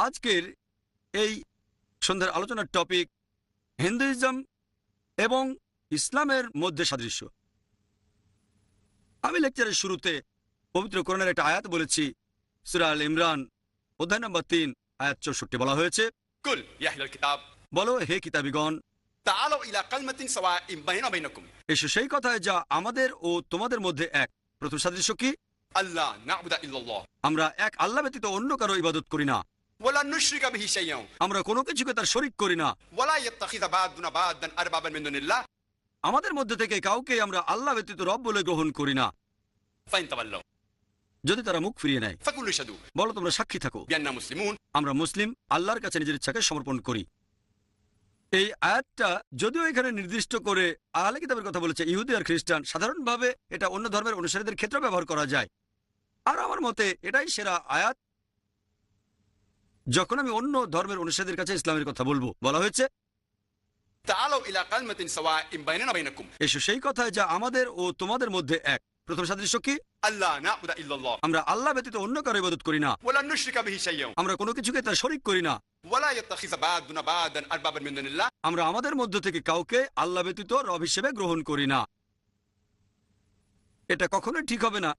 আজকের এই সন্ধ্যার আলোচনার টপিক হিন্দুইজম এবং ইসলামের মধ্যে সাদৃশ্য। আমি লেকচারের শুরুতে পবিত্র কোরআনের একটা আয়াত বলেছি। সূরা আল ইমরান অধ্যায় নম্বর 3 আয়াত 64 বলা হয়েছে, কুল ইয়া আহলাল কিতাব বলো হে কিতাবীগণ, তাআলাউ ইলা কালিমাতিন সাওয়াইন বাইনা বাইনাকুম, এসো সেই কথায় যা আমাদের ও তোমাদের মধ্যে এক। প্রথম সাদৃশ্য কি? আল্লাহ না'বুদা ইল্লাল্লাহ, আমরা এক আল্লাহ ব্যতীত অন্য কারো ইবাদত করি না, ওয়ালা নুশরিকা বিহি শাইয়্যান, আমরা কোনো কিছুকে তার শরীক করি না, ওয়ালা ইয়াত্তাখিযা বা'দুনা বা'দান আরবাবান মিন দুনিল্লাহ, আমাদের মধ্যে থেকে কাউকে আমরা আল্লাহ ব্যতীত রব বলে গ্রহণ করি না। ফাইন তাওয়াল্লাউ, যদি তারা মুখ ফিরিয়ে নেয় ফাকুলু শাদু বলো তোমরা সাক্ষী থাকো বিআন্না মুসলিমুন, আমরা মুসলিম, আল্লাহর কাছে নিজের ইচ্ছাকে সমর্পণ করি। এই আয়াতটা যদিও এখানে নির্দিষ্ট করে আহলে কিতাবের কথা বলেছে, ইহুদি আর খ্রিস্টান, সাধারণভাবে এটা অন্য ধর্মের অনুসারীদের ক্ষেত্রে ব্যবহার করা যায়। আর আমার মতে এটাই সেরা আয়াত যখন আমি অন্য ধর্মের অনুসারীদের কাছে ইসলামের কথা বলবো। বলা হয়েছে, তাআলাউ ইলা কালিমাতিন সাওয়াইন বাইনানা বাইনাকুম, এসো সেই কথায় যা আমাদের ও তোমাদের মধ্যে এক। প্রথম সাদৃশ্য কি? আল্লাহ না'বুদা ইল্লাল্লাহ, আমরা আল্লাহ ব্যতীত অন্য কারো ইবাদত করি না, ওয়ালা নুশরিকা বিহি শাইয়্যান, আমরা কোনো কিছুকে তার শরীক করি না, ওয়ালা ইয়াত্তাখিযা বা'দুনা বা'দান আরবাবান মিন দুনিল্লাহ, আমরা আমাদের মধ্য থেকে কাউকে আল্লাহ ব্যতীত রব হিসেবে গ্রহণ করি না। এটা কখনোই ঠিক হবে না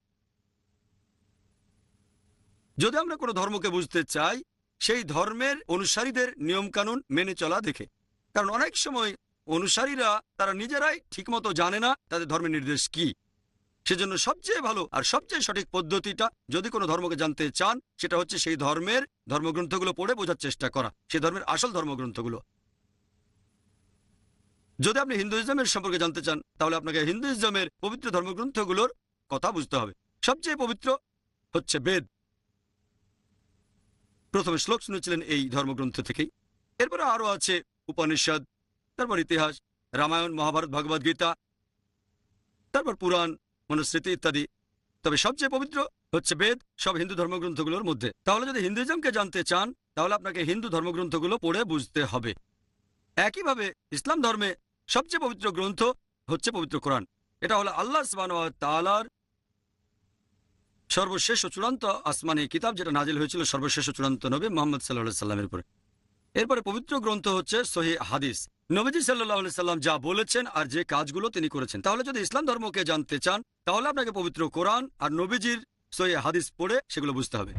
যদি আমরা কোনো ধর্মকে বুঝতে চাই সেই ধর্মের অনুসারীদের নিয়মকানুন মেনে চলা দেখে। কারণ অনেক সময় অনুসারীরা তারা নিজেরাই ঠিকমতো জানে না তাদের ধর্মের নির্দেশ কি। সেজন্য সবচেয়ে ভালো আর সবচেয়ে সঠিক পদ্ধতিটা, যদি কোনো ধর্মকে জানতে চান, সেটা হচ্ছে সেই ধর্মের ধর্মগ্রন্থগুলো পড়ে বোঝার চেষ্টা করা, সেই ধর্মের আসল ধর্মগ্রন্থগুলো। যদি আপনি হিন্দুইজমের সম্পর্কে জানতে চান, তাহলে আপনাকে হিন্দুইজমের পবিত্র ধর্মগ্রন্থগুলোর কথা বুঝতে হবে। সবচেয়ে পবিত্র হচ্ছে বেদ। প্রথমে শ্লোক শুনেছিলেন এই ধর্মগ্রন্থ থেকেই, এরপরে আরো আছে উপনিষদ, তারপর ইতিহাস, রামায়ণ, মহাভারত, ভগবদ গীতা, তারপর পুরাণ, মনুস্মৃতি ইত্যাদি। তবে সবচেয়ে পবিত্র হচ্ছে বেদ সব হিন্দু ধর্মগ্রন্থগুলোর মধ্যে। তাহলে যদি হিন্দুইজমকে জানতে চান, তাহলে আপনাকে হিন্দু ধর্মগ্রন্থগুলো পড়ে বুঝতে হবে। একইভাবে ইসলাম ধর্মে সবচেয়ে পবিত্র গ্রন্থ হচ্ছে পবিত্র কোরআন। এটা হলো আল্লাহ সুবহানাহু ওয়া তাআলার সর্বশেষ ও চূড়ান্ত আসমানি কিতাব, যেটা নাজিল হয়েছিল সর্বশেষ ও চূড়ান্ত নবী মুহাম্মদ সাল্লাল্লাহু আলাইহি সাল্লামের উপরে। এরপরে পবিত্র গ্রন্থ হচ্ছে সহিহ হাদিস, নবীজি সাল্লাল্লাহু আলাইহি সাল্লাম যা বলেছেন আর যে কাজগুলো তিনি করেছেন। তাহলে যদি ইসলাম ধর্মকে জানতে চান, তাহলে আপনাকে পবিত্র কোরআন আর নবীজির সহিহ হাদিস পড়ে সেগুলো বুঝতে হবে।